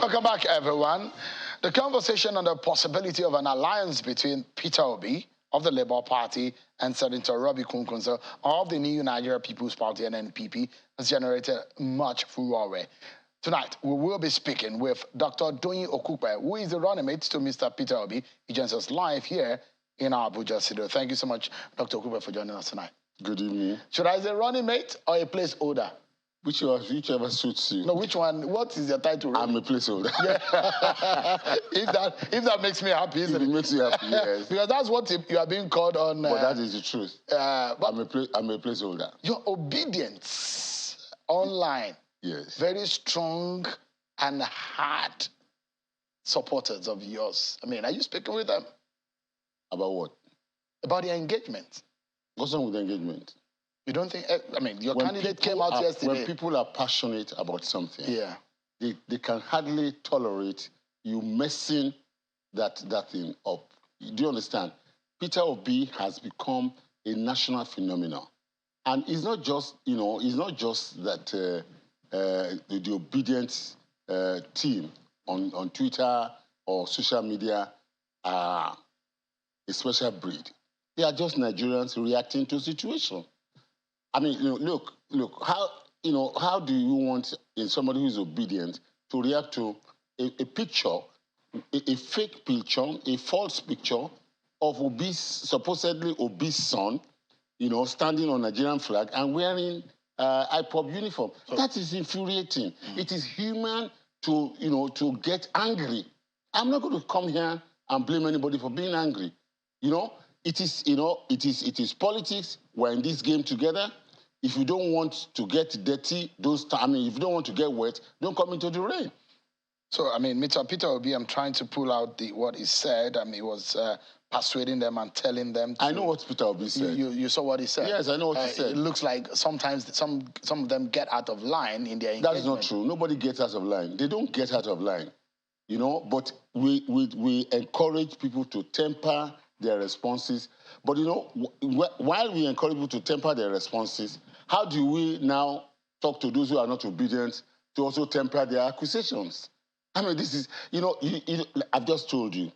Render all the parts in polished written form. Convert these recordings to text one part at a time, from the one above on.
Welcome back, everyone. The conversation on the possibility of an alliance between Peter Obi of the Labour Party and Senator Robbie Kunkunso of the New Nigeria People's Party, NNPP, has generated much furore. Tonight, we will be speaking with Dr. Doyin Okupe, who is the running mate to Mr. Peter Obi. He joins us live here in our Abuja studio. Thank you so much, Dr. Okupe, for joining us tonight. Good evening. Should I say running mate or a placeholder? Whichever suits you. No, which one? What is your title? Really? I'm a placeholder. Yeah. if that makes me happy, isn't it? It makes you happy, yes. Because that's what you are being called on. But that is the truth. But I'm a placeholder. Your obedience online. Yes. Very strong and hard supporters of yours. I mean, are you speaking with them? About what? About the engagement. What's wrong with the engagement? You don't think, I mean, your candidate came out yesterday. When people are passionate about something, yeah, they can hardly tolerate you messing that thing up. Do you understand? Peter Obi has become a national phenomenon. And it's not just, it's not just that the obedient team on Twitter or social media are a special breed. They are just Nigerians reacting to the situation. I mean, look, how do you want somebody who is obedient to react to a picture, a fake picture, a false picture of supposedly obese son, standing on Nigerian flag and wearing IPOB uniform? So, that is infuriating. It is human to get angry. I'm not going to come here and blame anybody for being angry. It is politics. We're in this game together. If you don't want to get dirty, if you don't want to get wet, don't come into the rain. So, I mean, Mr. Peter Obi, I'm trying to pull out what he said. I mean, he was persuading them and telling them. I know what Peter Obi said. You saw what he said? Yes, I know what he said. It looks like sometimes some of them get out of line in their engagement. That is not true. Nobody gets out of line. They don't get out of line, but we encourage people to temper their responses. But, while we encourage people to temper their responses, how do we now talk to those who are not obedient to also temper their accusations? I mean, this is, I've just told you,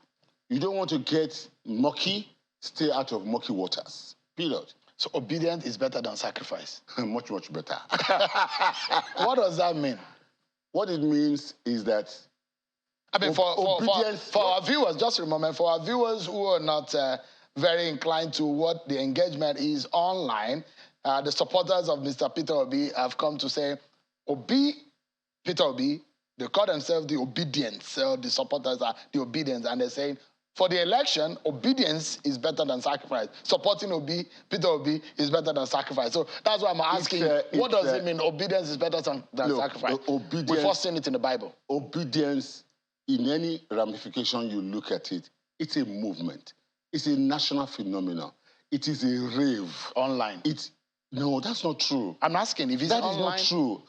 you don't want to get mucky, stay out of mucky waters, period. So obedience is better than sacrifice? Much, much better. What does that mean? What it means is that I mean, for our viewers, just a moment, for our viewers who are not very inclined to what the engagement is online, the supporters of Mr. Peter Obi have come to say, Peter Obi, they call themselves the obedience. So the supporters are the obedience, and they're saying, for the election, obedience is better than sacrifice. Supporting Peter Obi is better than sacrifice. So that's why I'm asking, what does it mean obedience is better than sacrifice? We've first seen it in the Bible. Obedience, in any ramification you look at it, it's a movement. It's a national phenomenon. It is a rave. Online. No, that's not true. I'm asking if it's online. That is not true.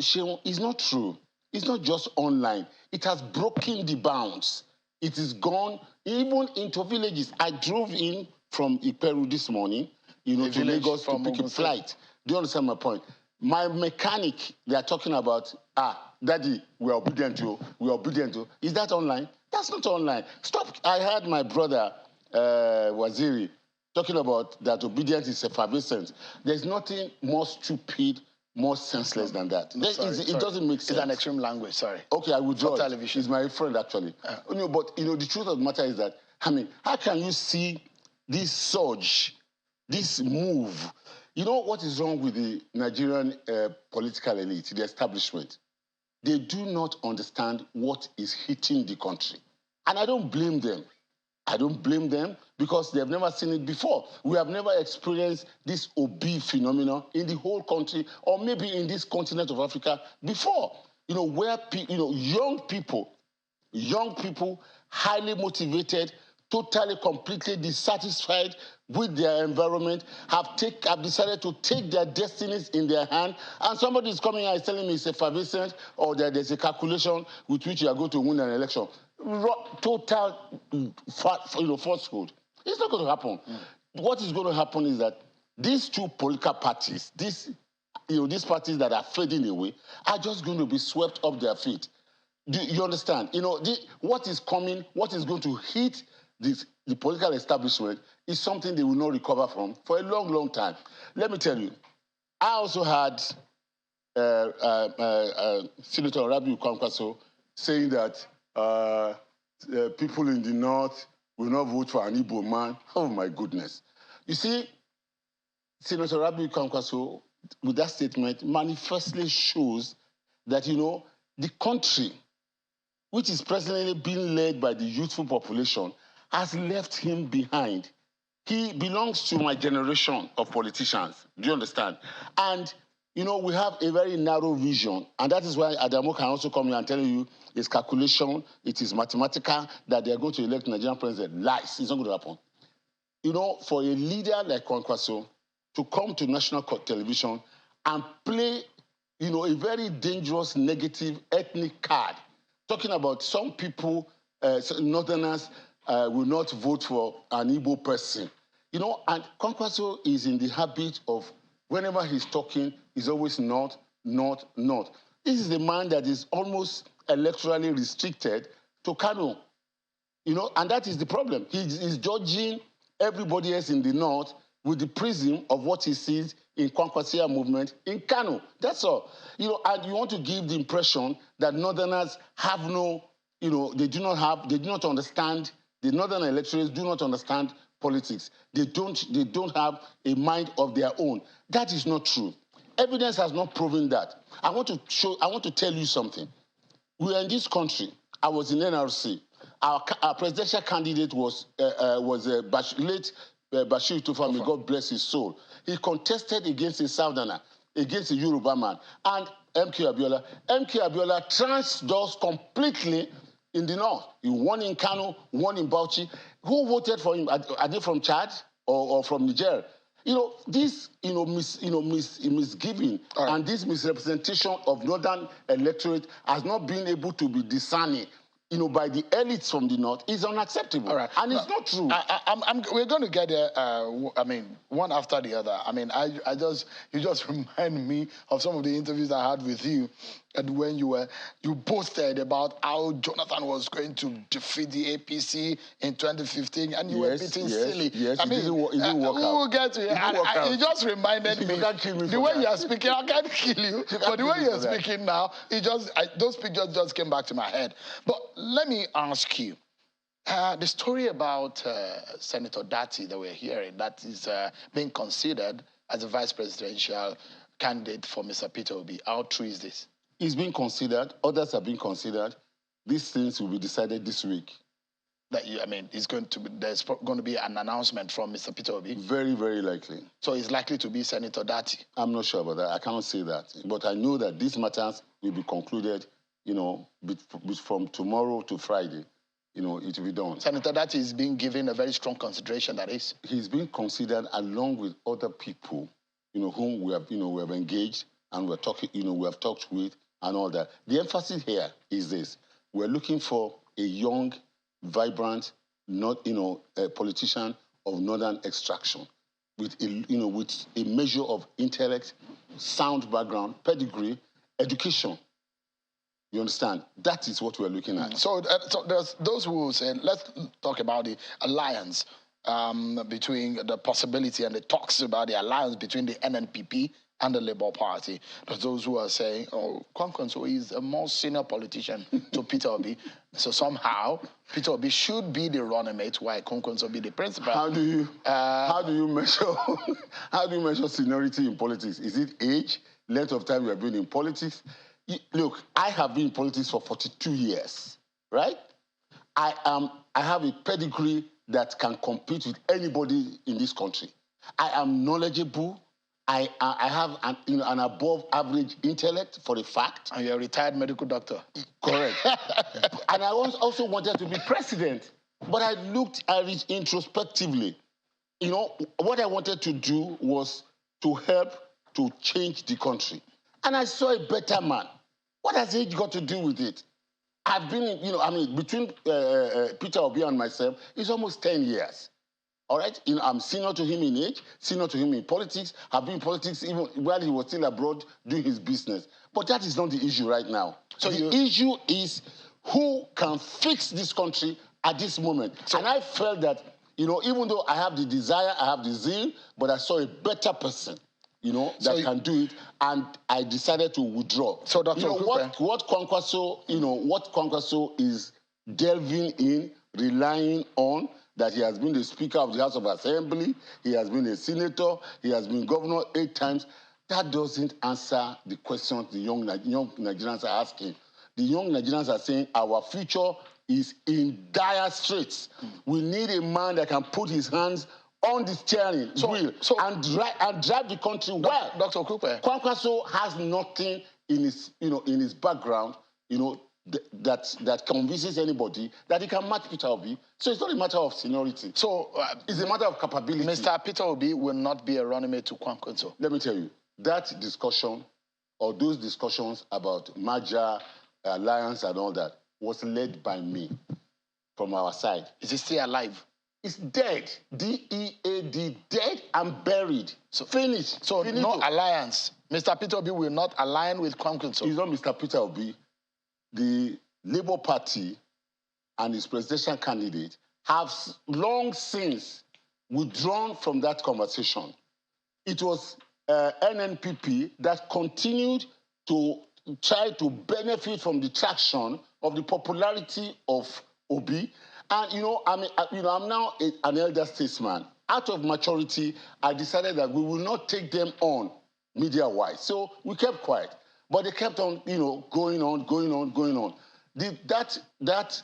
Sheon, it's not true. It's not just online. It has broken the bounds. It is gone even into villages. I drove in from Iperu this morning, to Lagos to pick a flight. Do you understand my point? My mechanic, they are talking about, Daddy, we're obedient to. Is that online? That's not online. Stop. I heard my brother, Waziri, talking about that obedience is effervescent. There's nothing more stupid, more senseless than that. It doesn't make sense. It's an extreme language, sorry. Okay, I will draw it. He's my friend, actually. But, the truth of the matter is that, how can you see this surge, this move? You know what is wrong with the Nigerian political elite, the establishment? They do not understand what is hitting the country. And I don't blame them. I don't blame them because they've never seen it before. We have never experienced this Obi phenomenon in the whole country or maybe in this continent of Africa before. Where young people, highly motivated, totally, completely dissatisfied with their environment, have decided to take their destinies in their hand, and somebody is coming and is telling me it's effervescent or that there's a calculation with which you are going to win an election. Total falsehood. It's not going to happen. What is going to happen is that these two political parties, these parties that are fading away, are just going to be swept off their feet. Do you understand? You know, what is coming, what is going to hit the political establishment is something they will not recover from for a long, long time. Let me tell you, I also had Senator Rabiu Kwankwaso saying that people in the north will not vote for an Igbo man. Oh, my goodness. You see, Senator Rabiu Kwankwaso, with that statement, manifestly shows that, you know, the country, which is presently being led by the youthful population, has left him behind. He belongs to my generation of politicians. Do you understand? And, you know, we have a very narrow vision. And that is why Adamo can also come here and tell you it's calculation, it is mathematical, that they are going to elect Nigerian president. Lies. It's not going to happen. You know, for a leader like Kwankwaso to come to national television and play, you know, a very dangerous, negative ethnic card, talking about some people, Northerners, will not vote for an Igbo person. You know, and Kwankwaso is in the habit of, whenever he's talking, he's always not. This is a man that is almost electorally restricted to Kano. You know, and that is the problem. He's judging everybody else in the north with the prism of what he sees in Kwankwasia movement in Kano. That's all. You know, and you want to give the impression that Northerners have no, you know, they do not understand, the Northern electorates do not understand politics. They don't have a mind of their own. That is not true. Evidence has not proven that. I want to tell you something. We are in this country. I was in NRC. Our presidential candidate was late Bashir Tufami, God bless his soul. He contested against a Southerner, against a Yoruba man, and MK Abiola. MK Abiola trounced us completely in the north. He won in Kano, won in Bauchi. Who voted for him? Are they from Chad or from Niger? You know, this misgiving and this misrepresentation of northern electorate has not been able to be discerning, you know, by the elites from the north is unacceptable. All right. And it's not true. We're going to get there, I mean, one after the other. I mean, you just remind me of some of the interviews I had with you, and when you boasted about how Jonathan was going to defeat the APC in 2015, and you were beating silly. Yes, I mean, it didn't work out. We'll get to it. It just reminded me. You can't kill me the way you are speaking, I can't kill you. But the way you're speaking now, those pictures just came back to my head. But let me ask you, the story about Senator Dati that we're hearing, that is being considered as a vice presidential candidate for Mr. Peter Obi, how true is this? It's being considered. Others are being considered. These things will be decided this week. I mean, there's going to be an announcement from Mr. Peter Obi? Very, very likely. So it's likely to be Senator Dati? I'm not sure about that. I cannot say that. But I know that these matters will be concluded, you know, from tomorrow to Friday. You know, it will be done. Senator Dati is being given a very strong consideration, that is? He's being considered along with other people, you know, whom we have engaged and we're talking, you know, we have talked with and all that. The emphasis here is this. We're looking for a young, vibrant, a politician of northern extraction with a measure of intellect, sound background, pedigree, education. You understand? That is what we're looking at. So there's those who say, let's talk about the alliance between the possibility and the talks about the alliance between the NNPP and the Labour Party. There's those who are saying, oh, Kwankwaso is a more senior politician to Peter Obi. So somehow, Peter Obi should be the running mate while Kwankwaso be the principal. How do you measure seniority in politics? Is it age, length of time you have been in politics? Look, I have been in politics for 42 years, right? I have a pedigree that can compete with anybody in this country. I am knowledgeable. I have an above average intellect, for a fact. And you're a retired medical doctor. Correct. And I also wanted to be president. But I looked at it introspectively. You know, what I wanted to do was to help to change the country. And I saw a better man. What has age got to do with it? I've been, between Peter Obi and myself, it's almost 10 years. All right, I'm senior to him in age, senior to him in politics. I've been in politics even while he was still abroad doing his business. But that is not the issue right now. So the issue is who can fix this country at this moment. And I felt that, even though I have the desire, I have the zeal, but I saw a better person, that can do it, and I decided to withdraw. So, Dr. Okupe, what Kwankwaso is delving in, relying on, that he has been the Speaker of the House of Assembly, he has been a senator, he has been governor 8 times. That doesn't answer the questions the young Nigerians are asking. The young Nigerians are saying our future is in dire straits. We need a man that can put his hands on the steering wheel and drive the country well. Dr. Okupe. Kwankwaso has nothing in his background, that convinces anybody that he can match Peter Obi. So it's not a matter of seniority. So it's a matter of capability. Mr. Peter Obi will not be a running mate to Kwankwaso. Let me tell you, that discussion or those discussions about merger, alliance and all that was led by me from our side. Is he still alive? It's dead. D-E-A-D, dead and buried. So finished. So no alliance. Mr. Peter Obi will not align with Kwankwaso. It's not Mr. Peter Obi. The Labour Party and its presidential candidate have long since withdrawn from that conversation. It was NNPP that continued to try to benefit from the traction of the popularity of Obi. And, I'm now an elder statesman. Out of maturity, I decided that we will not take them on media-wise. So we kept quiet. But they kept on, going on. That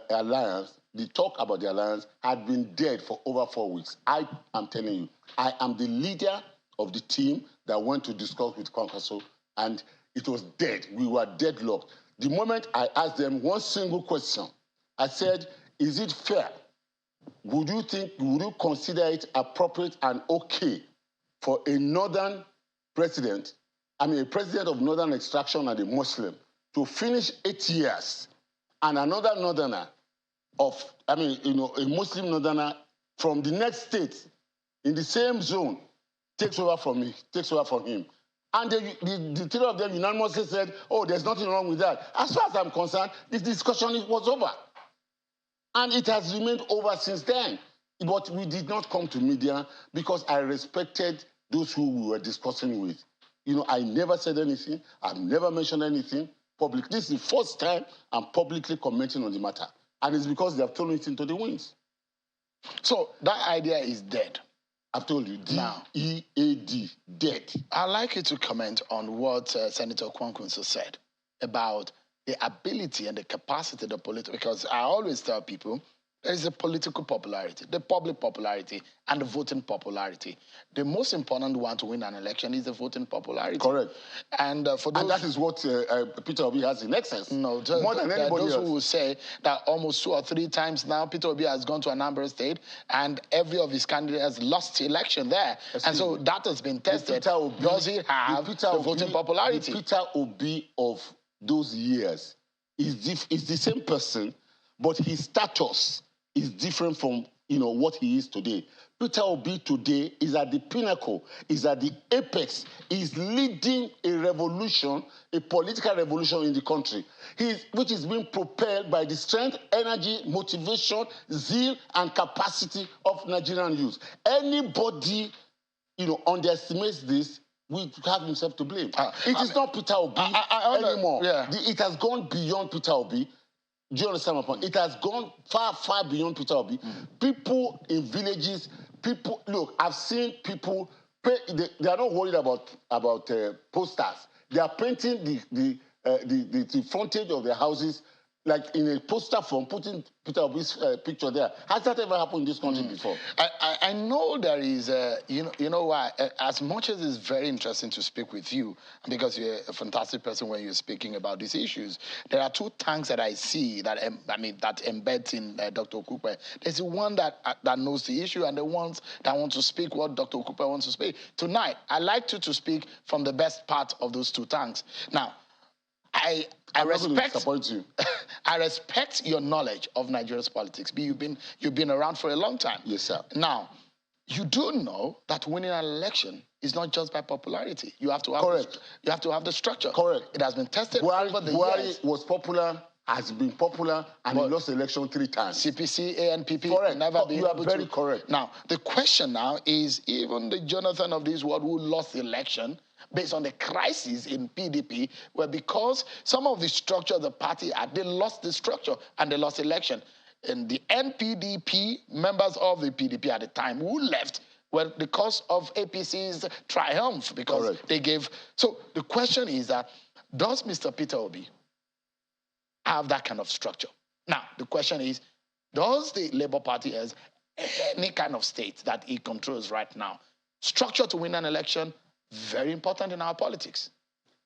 alliance, the talk about the alliance, had been dead for over 4 weeks. I am telling you, I am the leader of the team that went to discuss with Kwankwaso, and it was dead. We were deadlocked. The moment I asked them one single question, I said, is it fair? Would you consider it appropriate and okay for a northern president, a president of northern extraction and a Muslim, to finish 8 years, and another northerner a Muslim northerner from the next state in the same zone takes over from him. And the three of them unanimously said, oh, there's nothing wrong with that. As far as I'm concerned, this discussion was over. And it has remained over since then. But we did not come to media because I respected those who we were discussing with. I never said anything. I've never mentioned anything publicly. This is the first time I'm publicly commenting on the matter. And it's because they have thrown it into the winds. So that idea is dead. I've told you, D-E-A-D, dead. I'd like you to comment on what Senator Kwankwaso said about the ability and the capacity of the political, because I always tell people there is a political popularity, the public popularity, and the voting popularity. The most important one to win an election is the voting popularity. Correct. And that is what Peter Obi has in excess. No, more than anybody else. Those who will say that almost 2 or 3 times now Peter Obi has gone to Anambra State and every of his candidates has lost the election there. And so that has been tested. Does he have the voting popularity? The Peter Obi of those years is the same person, but his status is different from what he is today. Peter Obi today is at the pinnacle, is at the apex, is leading a revolution, a political revolution in the country, which is being propelled by the strength, energy, motivation, zeal, and capacity of Nigerian youth. Anybody, underestimates this, will have himself to blame. It is not Peter Obi anymore. Yeah. It has gone beyond Peter Obi. Do you understand my point? It has gone far, far beyond Peter Obi. People in villages, look, I've seen people, they are not worried about posters. They are painting the frontage of their houses like in a poster form, putting Peter Obi's picture there. Has that ever happened in this country before? I know there is, why, as much as it's very interesting to speak with you, because you're a fantastic person when you're speaking about these issues, there are 2 tanks that I see that, that embeds in Dr. Okupe. There's the one that knows the issue and the ones that want to speak what Dr. Okupe wants to speak. Tonight, I'd like you to speak from the best part of those 2 tanks. Now, I I'm not going to respect disappoint you. I respect your knowledge of Nigeria's politics. You've been around for a long time. Yes, sir. Now, you do know that winning an election is not just by popularity. You have to have Correct. You have to have the structure. Correct. It has been tested over the years. Was popular, has been popular, and he lost the election 3 times. CPC, NNPP, correct. never been You are able very to. correct. Now, the question now is, even the Jonathan of this world who lost the election based on the crisis in PDP, were because some of the structure of the party had, they lost the structure and they lost the election. And the NPDP, members of the PDP at the time who left, were the cause of APC's triumph because Correct. they gave. So the question is that, does Mr. Peter Obi have that kind of structure? Now, the question is, does the Labour Party has any kind of state that it controls right now? Structure to win an election, very important in our politics.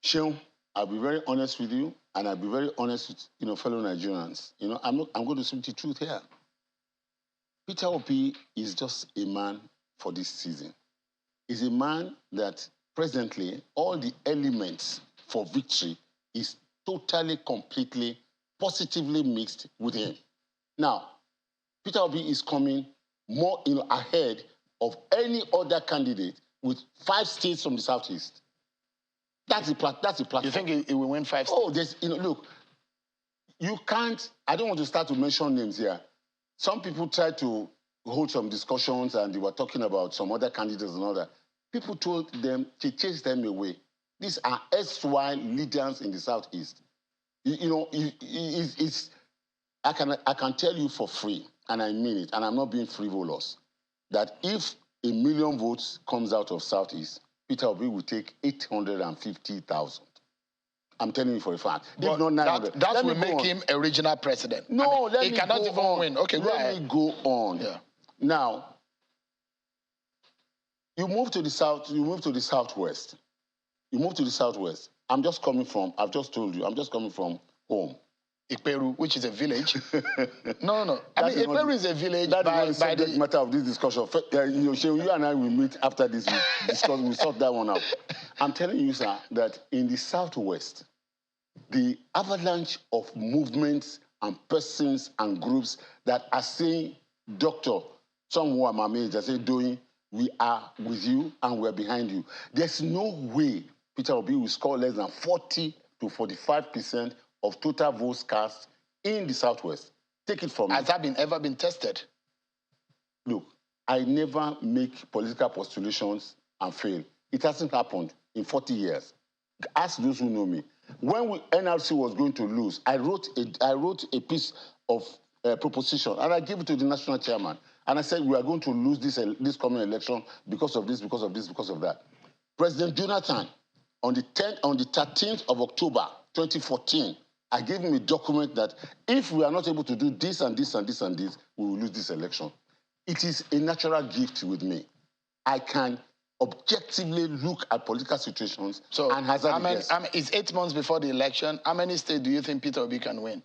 Sheung, I'll be very honest with you, and I'll be very honest with fellow Nigerians. I'm going to speak the truth here. Peter Obi is just a man for this season. He's a man that presently all the elements for victory is totally, completely, positively mixed with him. Now, Peter Obi is coming more ahead of any other candidate with 5 states from the Southeast. That's the platform. You think he will win 5 states? Oh, look, you can't, I don't want to start to mention names here. Some people try to hold some discussions and they were talking about some other candidates and all that. People told them to chase them away. These are SY leaders in the Southeast. I can tell you for free, and I mean it, and I'm not being frivolous, that if 1 million votes comes out of Southeast, Peter Obi will take 850,000. I'm telling you for a fact. If not 900. That will make him a regional president. No, let me he cannot go even on. win. Okay, go ahead. Let me go on. Yeah. Now, you move to the south. You move to the southwest. You move to the southwest. I've just coming from home. Iperu, which is a village. No. Iperu is a village that by is not the subject matter of this discussion. You and I will meet after this. We'll sort that one out. I'm telling you, sir, that in the southwest, the avalanche of movements and persons and groups that are saying, Doctor, some who are my age, are saying, Doyin, we are with you and we're behind you. There's no way Peter Obi will score less than 40 to 45% of total votes cast in the Southwest. Take it from me. Has that ever been tested? Look, I never make political postulations and fail. It hasn't happened in 40 years. Ask those who know me. When NRC was going to lose, I wrote a piece of proposition, and I gave it to the national chairman. And I said, we are going to lose this coming election because of this, because of this, because of that. President Jonathan, on the 13th of October, 2014, I gave him a document that if we are not able to do this and this and this and this, we will lose this election. It is a natural gift with me. I can objectively look at political situations and hazard a guess. It's 8 months before the election. How many states do you think Peter Obi can win?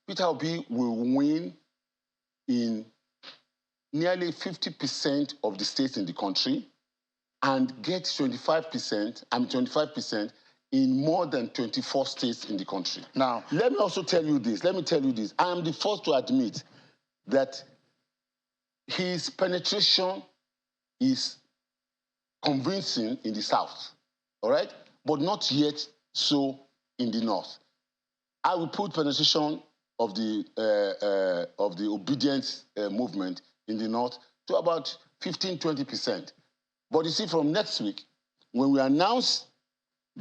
Peter Obi will win in nearly 50% of the states in the country and get 25% in more than 24 states in the country. Now, let me also tell you this. I am the first to admit that his penetration is convincing in the South, all right? But not yet so in the North. I will put penetration of the obedience movement in the North to about 15-20%. But you see, from next week, when we announce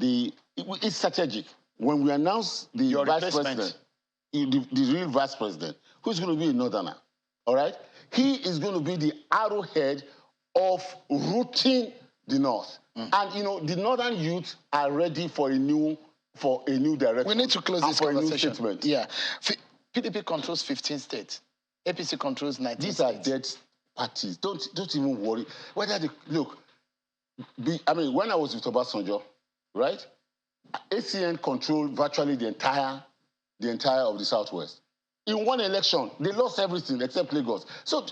it's strategic. When we announce the vice president, the real vice president, who's going to be a northerner, all right? He is going to be the arrowhead of rooting the North. And, the northern youth are ready for a new direction. We need to close this conversation. A new statement. Yeah. PDP controls 15 states. APC controls 19 These states. are dead parties. Don't even worry. When I was with Obasanjo, right? ACN controlled virtually the entire of the Southwest. in one election, they lost everything except Lagos. So,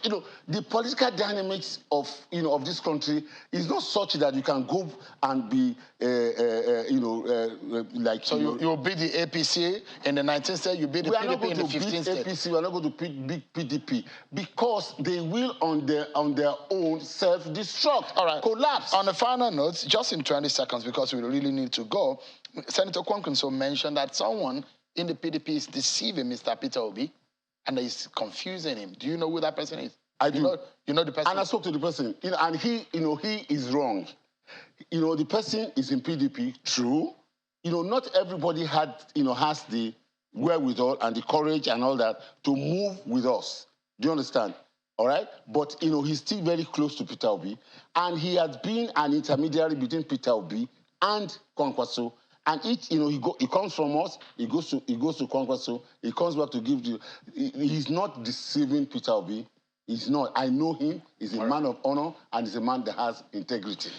the political dynamics of, of this country is not such that you can go and be, like... So you'll beat the APC in the 19th state, you beat the PDP in the 15th state. APC, we are not going to beat PDP because they will, on their own, self-destruct, all right, collapse. On a final note, just in 20 seconds, because we really need to go, Senator Kwankwaso mentioned that someone in the PDP is deceiving Mr. Peter Obi, and is confusing him. Do you know who that person is? I do. You know the person? And I spoke to the person, and he is wrong. The person is in PDP, true. Not everybody has the wherewithal and the courage and all that to move with us. Do you understand? All right? But, he's still very close to Peter Obi, and he has been an intermediary between Peter Obi and Kwankwaso. And he comes from us, he goes to Kwankwaso, he comes back to give you. He's not deceiving Peter Obi. He's not. I know him. He's a man of honor, and he's a man that has integrity.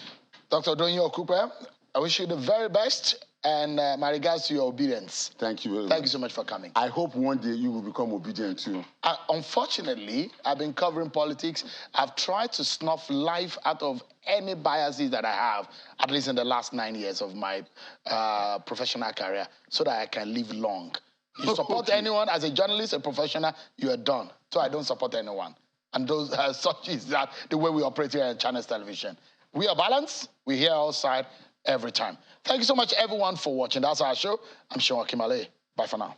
Dr. Doyin Okupe, I wish you the very best, and my regards to your obedience. Thank you very much. Thank you so much for coming. I hope one day you will become obedient too. Unfortunately, I've been covering politics. I've tried to snuff life out of any biases that I have, at least in the last 9 years of my professional career, so that I can live long. You support anyone as a journalist, a professional, you are done. So I don't support anyone. And those such is that the way we operate here at Channels Television. We are balanced. We're here outside every time. Thank you so much, everyone, for watching. That's our show. I'm Sean Kimale. Bye for now.